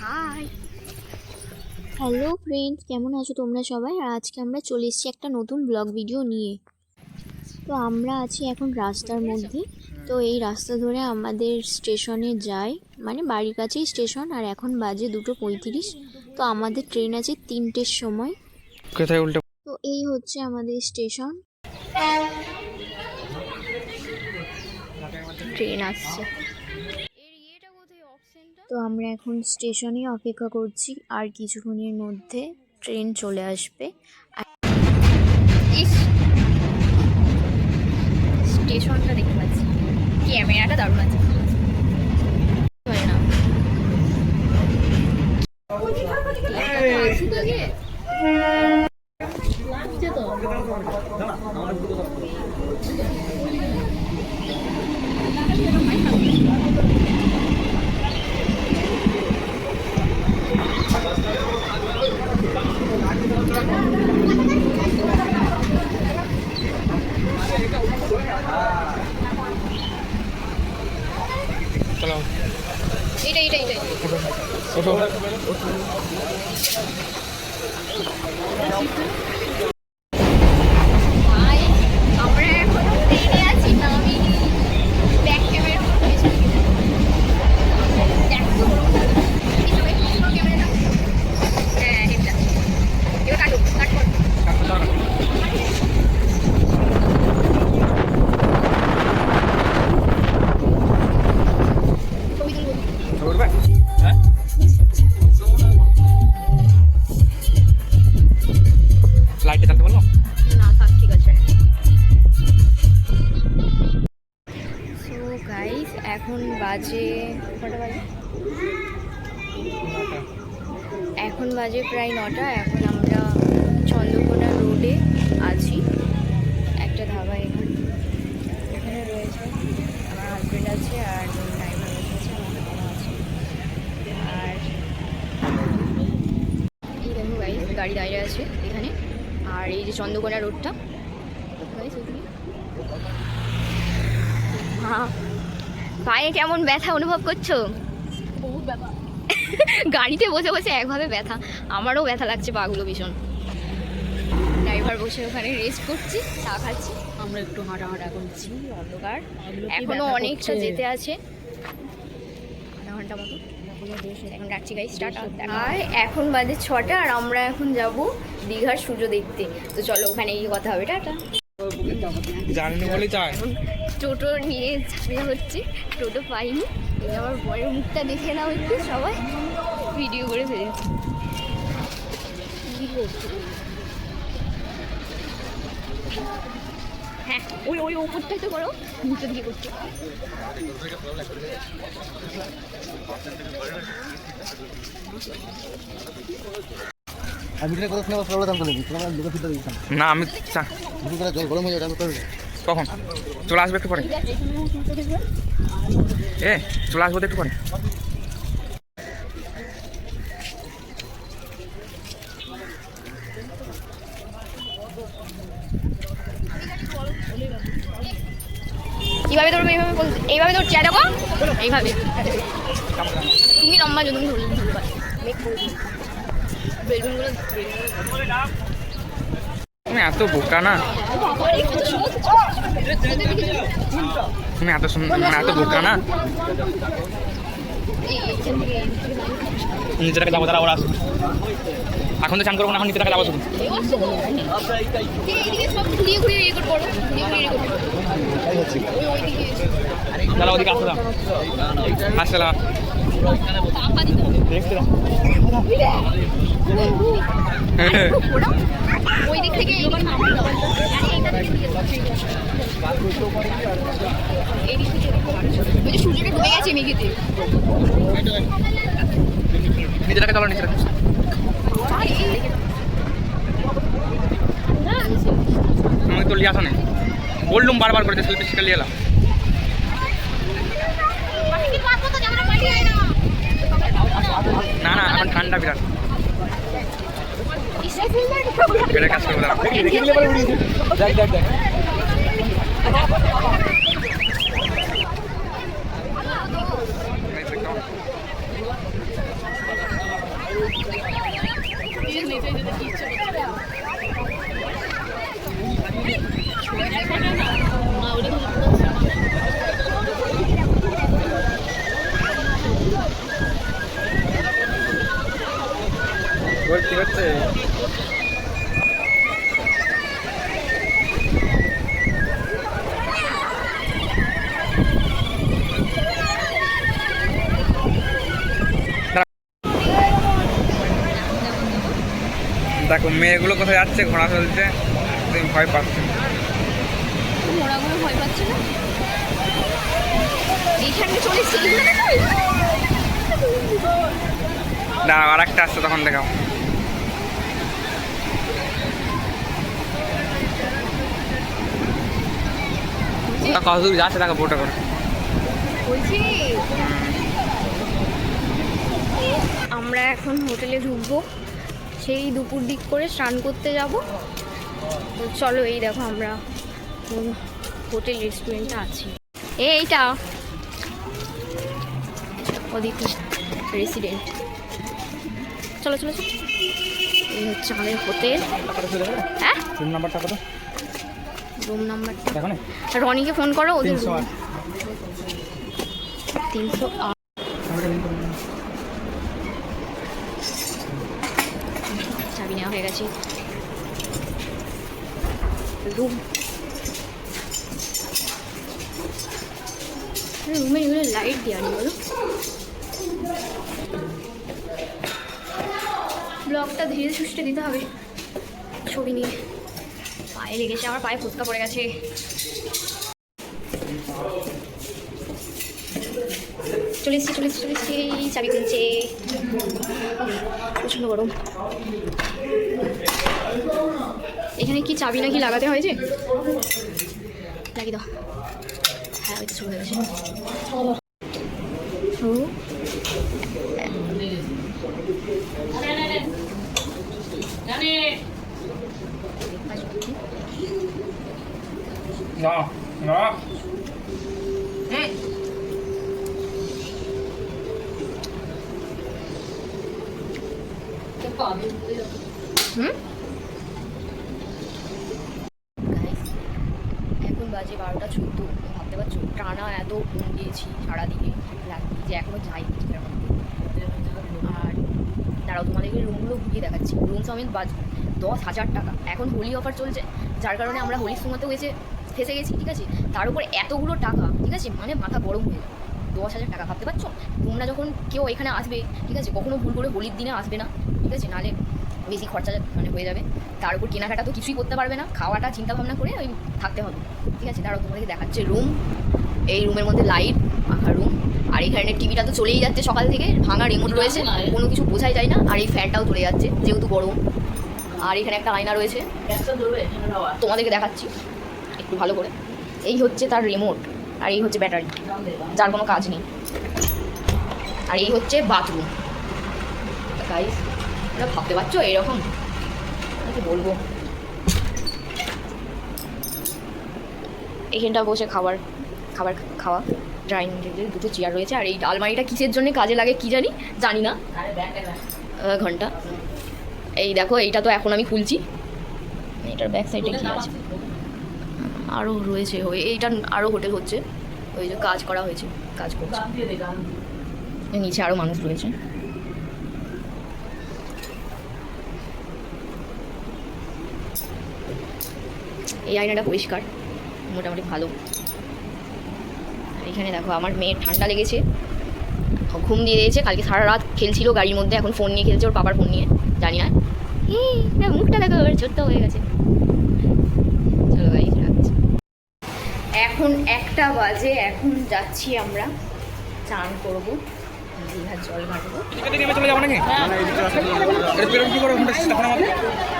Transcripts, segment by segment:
Hi hello friends, কেমন আছো তোমরা সবাই? আর আজকে আমরা চলে এসেছি একটা নতুন ব্লগ ভিডিও নিয়ে। তো আমরা আছি এখন রাস্তার মধ্যে। তো এই রাস্তা ধরে আমাদের স্টেশনে যাই, মানে বাড়ির কাছেই স্টেশন। আর এখন বাজে 2:35। তো আমাদের ট্রেন আছে 3টের সময়। কোথায় উল্টো? তো এই হচ্ছে আমাদের স্টেশন, ট্রেন আসছে। তো আমরা এখন স্টেশনে অপেক্ষা করছি, আর কিছুক্ষণের মধ্যে ট্রেন চলে আসবে। স্টেশনটা দেখতে পাচ্ছি, ক্যামেরাটা দারুণ আছে। এখন বাজে কটা বাজে? এখন বাজে প্রায় 9টা। এখন আমরা চন্দ্রকোনা রোডে আছি, একটা ধাবা এখানে রয়েছে। আমার হাজব্যান্ড আছে আর ড্রাইভার বসেছে, আমার বাবা আছে। আর এই দেখো গাইস, গাড়ি দাঁড়িয়ে আছে এখানে। আর এই যে চন্দ্রকোনা রোডটা গাইস, ওখানে পায়ে কেমন ব্যথা অনুভব করছো? বহুত ব্যথা। গাড়িতে বসে বসে একভাবে ব্যথা, আমারও ব্যথা লাগছে পাগুলো ভীষণ। ড্রাইভার বসে ওখানে রেস্ট করছি, চা খাচ্ছি, আমরা একটু হাঁটা করছি। অন্ধকার, এখনো অনেকটা যেতে আছে, আধা ঘন্টা মতো। এখন রাখছি গাইস, স্টার্ট। আর এখন বাজে 6টা, আর আমরা এখন যাব দীঘার সূর্য দেখতে। তো চলো ওখানে গিয়ে কথা হবে। টাটা। জানি বলে চাই টোটো নিয়ে ঝামেলা হচ্ছে, টোটো পাইনি। এই আমার বরের মুখটা দেখে নাও একটু, সবাই ভিডিও করে ফেলেছি। হ্যাঁ, ওই ওপরটাই তো করো, নিচে দিকে করছো। না, আমি গরম হয়ে যাবে। কখন চলে আসবে? একটু পরে চলে আসবো, একটু পরে। কিভাবে ধরবো? এইভাবে ধরছি, দেখো এইভাবে। তুমি লম্বা যদি তুমি এত বোকা না, তুমি এত বোকা না। নিচে টাকা যাবো, তারা ওরা আসবে। এখন তো চান করবো না, এখন নিচে টাকা যাবো শুধু। দাদা ওদিকে আসলাম, আসলাম ওই দিক থেকে সূর্যটা ডুবে গেছে মেঘেতে। নিচে টাকা চলো, নিচে আমি তো লিয়ে আসা নেই, বললুম বারবার করে সেলফি শিখে নিয়ে এলাম। না না, এখন ঠান্ডা বিরাট, কাজ করবো। কি হচ্ছে? দেখো মেয়েগুলো কোথায় যাচ্ছে, ঘোড়া চলছে, তুমি ভয় পাচ্ছে। ঘোড়াগুলো ভয় পাচ্ছে না, এইখানে চলে এসছে। দাঁড়াও, আর একটা আসছে, তখন দেখাও। কত দূর যাচ্ছে দেখো বোটে করে। বলছি আমরা এখন হোটেলে ঢুকবো, সেই দুপুর দিক করে স্নান করতে যাব। তো চলো, এই দেখো আমরা কোন হোটেল রেস্টুরেন্টে আছি। এইটা অদিতি রেসিডেন্ট। চলো চলো চলো, এই হচ্ছে আমাদের হোটেল। হ্যাঁ, রুম নাম্বারটা কত? রুম নাম্বারটা দেখো না, রনিকে ফোন করো, ওদের 308। 308। চাবি নেওয়া হয়ে গেছে। রুম, রুমে এগুলো লাইট দেওয়া নেই বলো। ব্লগটা ধীরে সুস্থে দিতে হবে, ছবি নিয়ে। পায়ে লেগেছে, আমার পায়ে ফুচকা পড়ে গেছে। চলে এসছি চলে এসছি চলে এসছি, চাবি খুলছে। প্রচণ্ড গরম। এখানে কি চাবি নাকি লাগাতে হয়েছে? লাগিয়ে দাও। হ্যাঁ, ওই তো শুরু হয়ে গেছে। না না, এখন বাজে 12:14। ভাবতে পারছো টানা এত ঘুম দিয়েছি সারাদিনে, লাগছে যে এখনো যাই। আর দাঁড়াও, তোমাদেরকে রুমগুলো ঘুরিয়ে দেখাচ্ছি। রুম সমেত 10,000 টাকা। এখন হোলি অফার চলছে, যার কারণে আমরা হোলির সময়তেও ফেসে গেছি, ঠিক আছে। তার উপর এতগুলো টাকা, ঠিক আছে, মানে মাথা গরম হয়ে যায়। 10,000 টাকা, ভাবতে পারছো? তোমরা যখন কেউ এখানে আসবে, ঠিক আছে, কখনো ভুল করে হোলির দিনে আসবে না, ঠিক আছে, নাহলে বেশি খরচা মানে হয়ে যাবে। তার উপর কেনাকাটা তো কিছুই করতে পারবে না, খাওয়াটা চিন্তা ভাবনা করে ওই থাকতে হবে, ঠিক আছে। তারাও তোমাদেরকে দেখাচ্ছে রুম। এই রুমের মধ্যে লাইট, পাখা রুম। আর এখানে টিভিটা তো চলেই যাচ্ছে সকাল থেকে, ভাঙা রিমোট রয়েছে, কোনো কিছু বোঝাই যায় না। আর এই ফ্যানটাও চলে যাচ্ছে যেহেতু গরম। আর এখানে একটা আয়না রয়েছে, তোমাদেরকে দেখাচ্ছি একটু ভালো করে। এই হচ্ছে তার রিমোট, আর এই হচ্ছে ব্যাটারি, যার কোনো কাজ নেই। আর এই হচ্ছে বাথরুম। গাইস, তোমরা ভাবতে পারছো এরকম? কি বলবো, এখানটা বসে খাবার খাওয়া। ড্রাইনিং টেবিলে 2টো চেয়ার রয়েছে। আর এই আলমারিটা কিসের জন্য কাজে লাগে কি জানি না। ঘন্টা, এই দেখো, এইটা তো এখন আমি খুলছি। এটার ব্যাক সাইডে কি আছে আরও রয়েছে। এইটা আরও হোটেল হচ্ছে, ওই যে কাজ করা হয়েছে, কাজ করছে। নিচে আরও মানুষ রয়েছে। এই আয়নাটা পরিষ্কার, মোটামুটি ভালো। এখানে দেখো, আমার মেয়ের ঠান্ডা লেগেছে, ঘুম দিয়ে দিয়েছে। কালকে সারা রাত খেলছিল গাড়ির মধ্যে, এখন ফোন নিয়ে খেলছে ওর পাপার ফোন নিয়ে, জানি না। মুখটা দেখো, ওর ছোট্ট হয়ে গেছে। চলো গাড়ি রাখছি। এখন 1টা বাজে, এখন যাচ্ছি আমরা চান করবো, দীঘার জল ঘাটবো। চলে যাবো নাকি? কি করো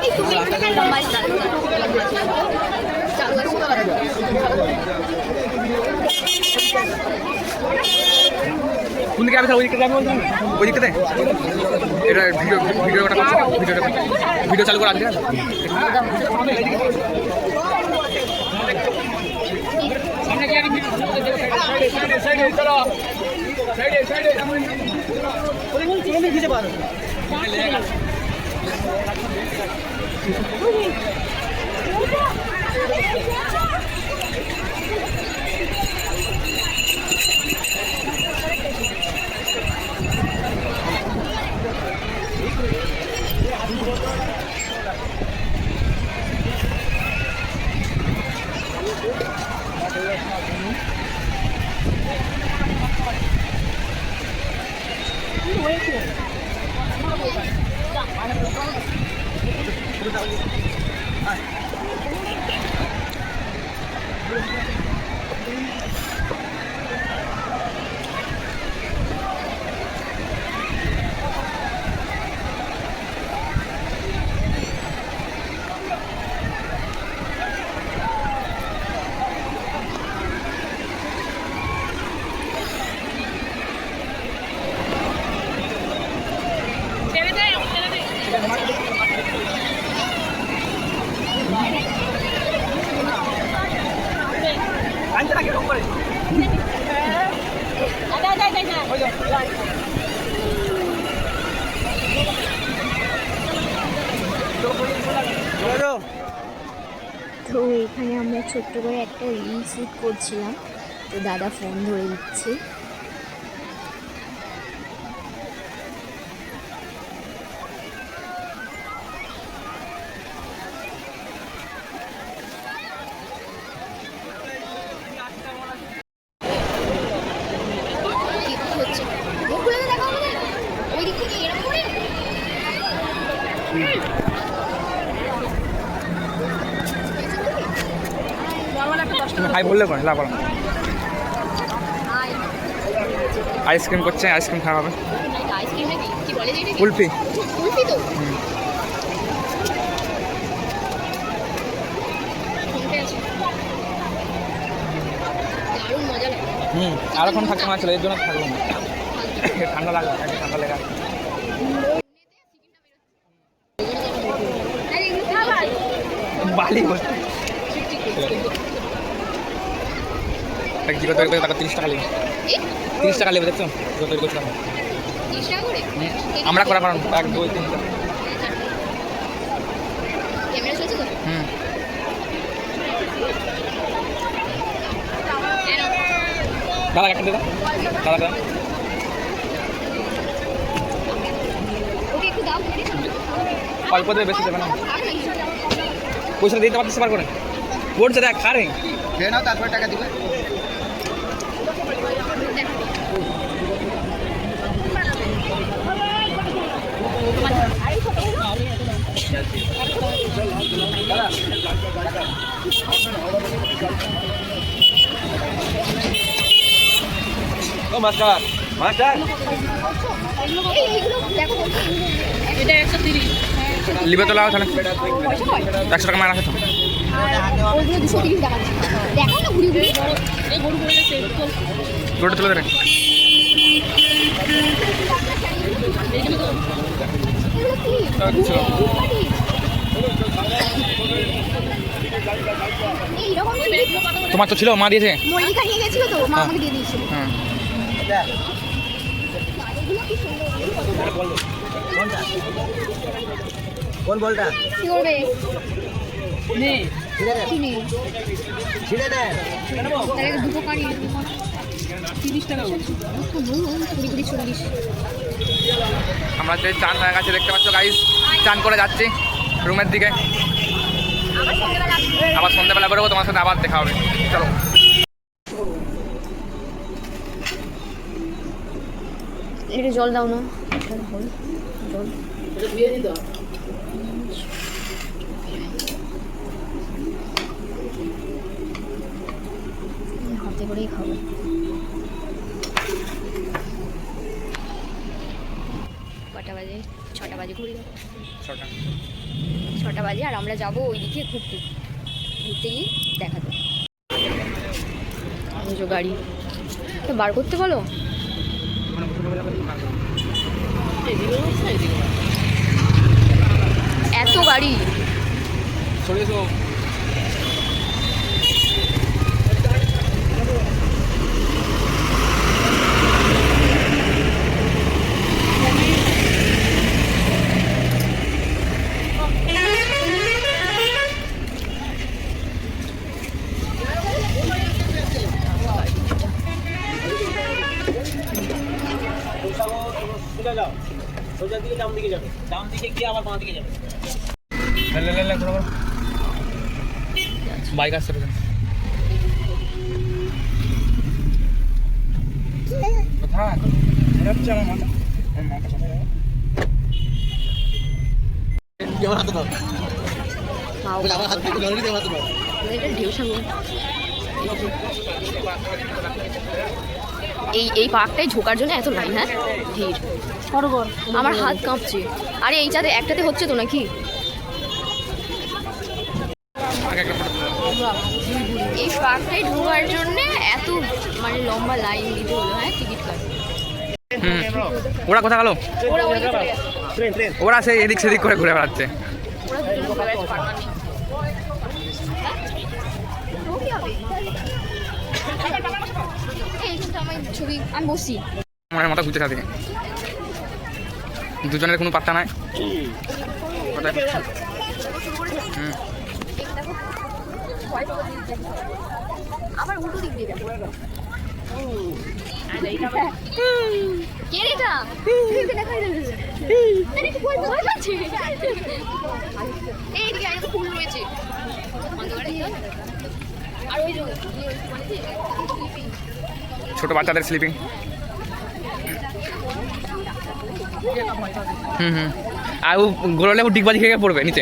এই তুমি লম্বাই চালু কোন দিকে আমি ওই দিকে যাবো, ওই দিকে। এটা ভিডিও চালু করা আছে। তো এখানে আমরা ছোট্ট করে একটা রিল শ্যুট করছিলাম, তো দাদা ফোন ধরে দিচ্ছে। হাই বললে করে লাভ বলো। আইসক্রিম করছে, আইসক্রিম খাওয়া হবে। কুলফি আরো কোন থাকতে মাছ এর জন্য থাকলো না, ঠান্ডা লাগলো, ঠান্ডা লেগে বালি জিরো তৈরি করে টাকা 30 টাকা নেবে, 30 টাকা নেবে, দেখছো জিরো তৈরি করছিলাম আমরা করা কারণ 1 2 3 দাদা একটা দাদা দাদা অল্প দেবে, বেশি দেবে না, পয়সা দিতে পারতেছে পার করে বলছে দেখ খা রে খেয়ে নাও তারপরে টাকা দিবে। ও মাস্টার মাস্টার লিবে তো লাও তাহলে 100 টাকা মার আছে তো গোটা তুলে দেবে। তোমার তো ছিল, মা দিয়েছে, মল্লিকা নিয়ে গেছিল তো, মা আমাকে দিয়ে দিয়েছিল। কোন বলটা কি করবে? নেই কি নেই? ছিড়ে দেন তাহলে দুটো কারি 30 টাকা 20 40। আমরা যে চান হয়ে গেছে দেখতে পাচ্ছ গাইস, চান করে যাচ্ছি রুমের দিকে, আবার সন্ধ্যাবেলা বেরোবো, তোমার সাথে আবার দেখা হবে, চলো। এটা জল দাও না, জল দিয়ে দিতে হাতে করেই খাবো। কটা বাজে? 6টা বাজে, ঘুরি 6টা বাজে, আর আমরা যাবো ওইদিকে ঘুরতে গিয়ে দেখাতে। গাড়ি তো বার করতে বলো, এত গাড়ি সোজা দিকে ডান দিকে যাবে, ডান দিকে গিয়ে আবার বাঁ দিকে যাবে। বাইক আসছে কোথায়? আমার মাথা আমার হাতে দাও Wow. আমার হাত থেকে ধরে দেওয়া তোমার এটা ঢেউ সাগর। এই পার্কটাই ঢোকার জন্য এত লাইন, হ্যাঁ ভিড়। আমার হাত কাঁপছে। আরে এইটাতে একটাতে হচ্ছে তো নাকি? এই পার্কটাই ঢোকার জন্য এত মানে লম্বা লাইন দিতে হলো, হ্যাঁ টিকিট কাট। ওরা কোথা গেল? ওরা ওইদিকে চলে গেছে। ওরা সেই এদিক সেদিক করে ঘুরে বেড়াচ্ছে। ওরা দুজনে ঘুরে বেড়াচ্ছে, পার্টনার নেই। ও কি হবে? এইটা আমার ছবি, আমি বসি। আমার মাথা ঘুরতে থাকে, দুজনের কোনো পাত্তা নাই। কোথায় ঘুরছে? হুম। আবার উল্টো দিক দিয়ে যাবো। কে রে এটা? ভয় পাচ্ছে। এইদিকে আরেকটা ফুল রয়েছে অন্ধকারে। আর ওই যে ছোট বাচ্চাদের স্লিপিং। হুম। আর ও গোড়ালে ও ডিগবাজি খেয়ে পড়বে নিচে,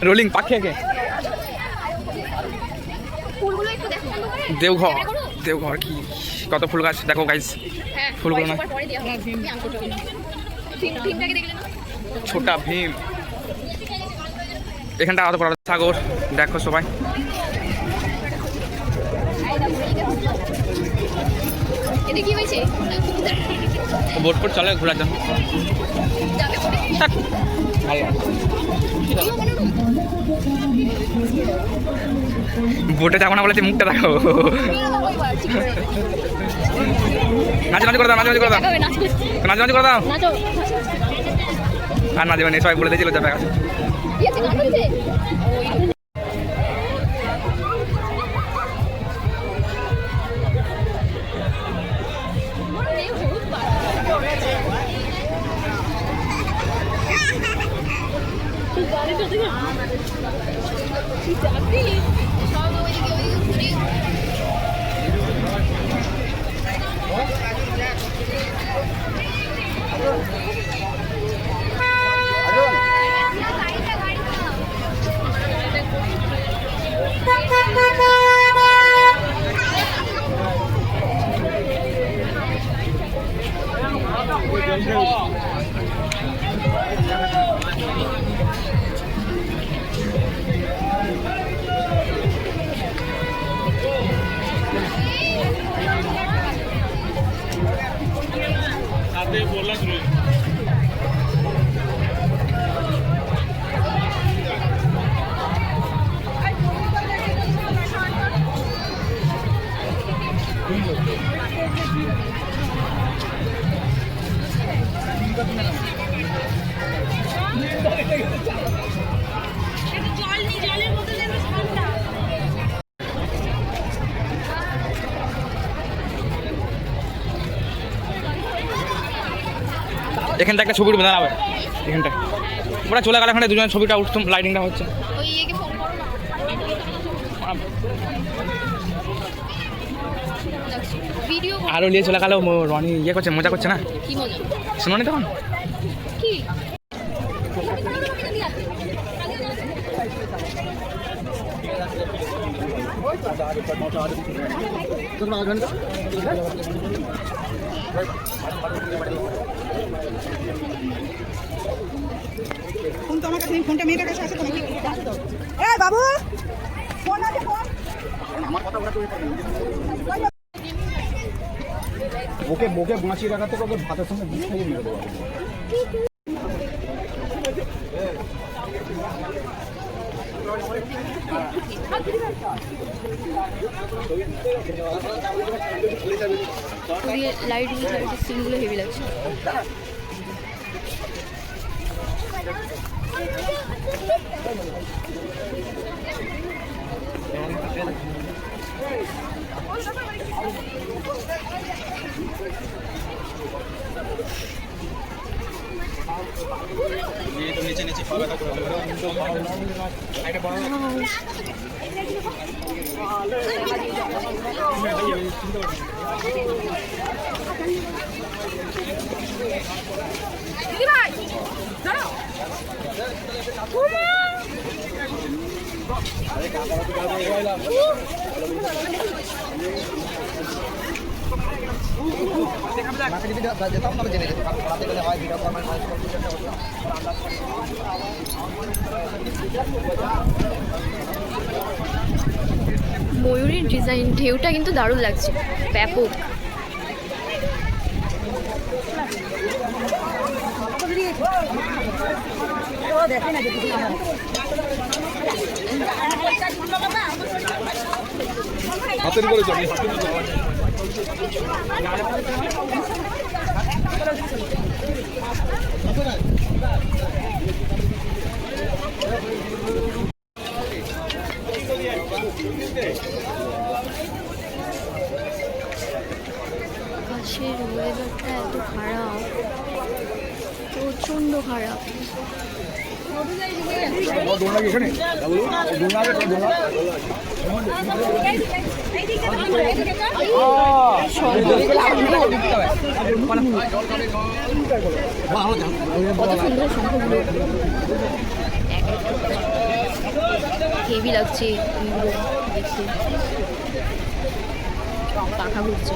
রোলিং পাক খেয়ে। ফুলগুলো একটু দেখো। দেওঘর কি কত ফুল গাছ দেখো গাইস। হ্যাঁ, ফুলগুলো না। পরে দেওয়া হবে। আমি আনকো চলে না। তিনটাকে দেখলে না? ছোটা ভীম। এখানটা আলাদা করা সাগর দেখো সবাই। এতে কি হয়েছে? বোট ফোট চলে ঘোরার জন্য। যাবে পরে। থাক, ভালো। বোটে যাবো না বলেছে, মুখটা দেখো। নাচানাচি করে দাও, নাচানাচি করে দাও, নাচানাচি করে দাও। আর না দেবেন, সবাই বলে দিয়েছিল যাবে। এখানটা একটা ছবি উঠবে, দাঁড়াবে এখানটায়। ওরা চলে গেল, এখানে দুজনের ছবিটা উঠতাম, লাইটিংটা হচ্ছে। ওই ইয়েকে ফোন করো না। ভিডিও আরও নিয়ে চলে গেল, রনি ইয়ে করছে, মজা করছে না, কি মজা? শুনো নি তখন? কি? ফোন তো আমার কাছে নেই, ফোনটা মেয়েটার কাছে আছে। তোমাকে এই বাবু ফোন আছে, ফোন ওকে বাঁচিয়ে রাখাতে ওকে ভাতের সঙ্গে বিষ খাইয়ে মেরে দেবো। লাইটগুলো সিনগুলো হেভি লাগছে। নিচে ময়ূরের ডিজাইন ঢেউটা কিন্তু দারুণ লাগছে, ব্যাপক। হাতের করে চলি আকাশের ওয়েদারটা এত খারাপ, প্রচণ্ড খারাপ। দোলনা কি এখানে দোলনা আছে দোলনা কত সুন্দর শঙ্খগুলো, হেভি লাগছে এগুলো দেখতে। পাখা ঘুরছে।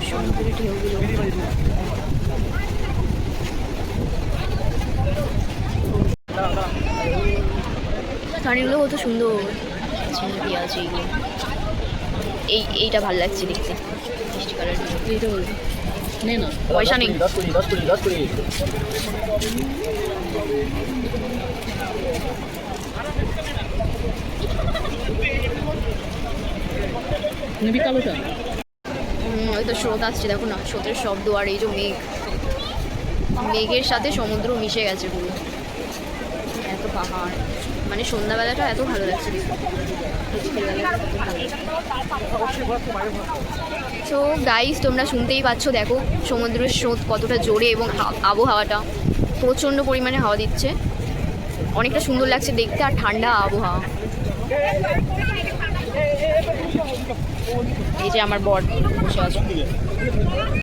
সমুদ্রের ঢেউগুলো গাড়িগুলো কত সুন্দর, ঝিলপি আছে এগুলো। এইটা ভালো লাগছে দেখতে, মিষ্টি কালার। এইটা বলবো নে না, পয়সা নেই। ওই তো স্রোত আসছে, দেখো না স্রোতের শব্দ, আর এই যে মেঘ, মেঘের সাথে সমুদ্র মিশে গেছে পুরো। এত পাহাড়, মানে সন্ধ্যাবেলাটা এত ভালো লাগছে দেখতে। তো গাইস, তোমরা শুনতেই পাচ্ছ, দেখো সমুদ্রের স্রোত কতটা জোরে, এবং আবহাওয়াটা প্রচণ্ড পরিমাণে হাওয়া দিচ্ছে, অনেকটা সুন্দর লাগছে দেখতে, আর ঠান্ডা আবহাওয়া। এই যে আমার বর বসে আছে।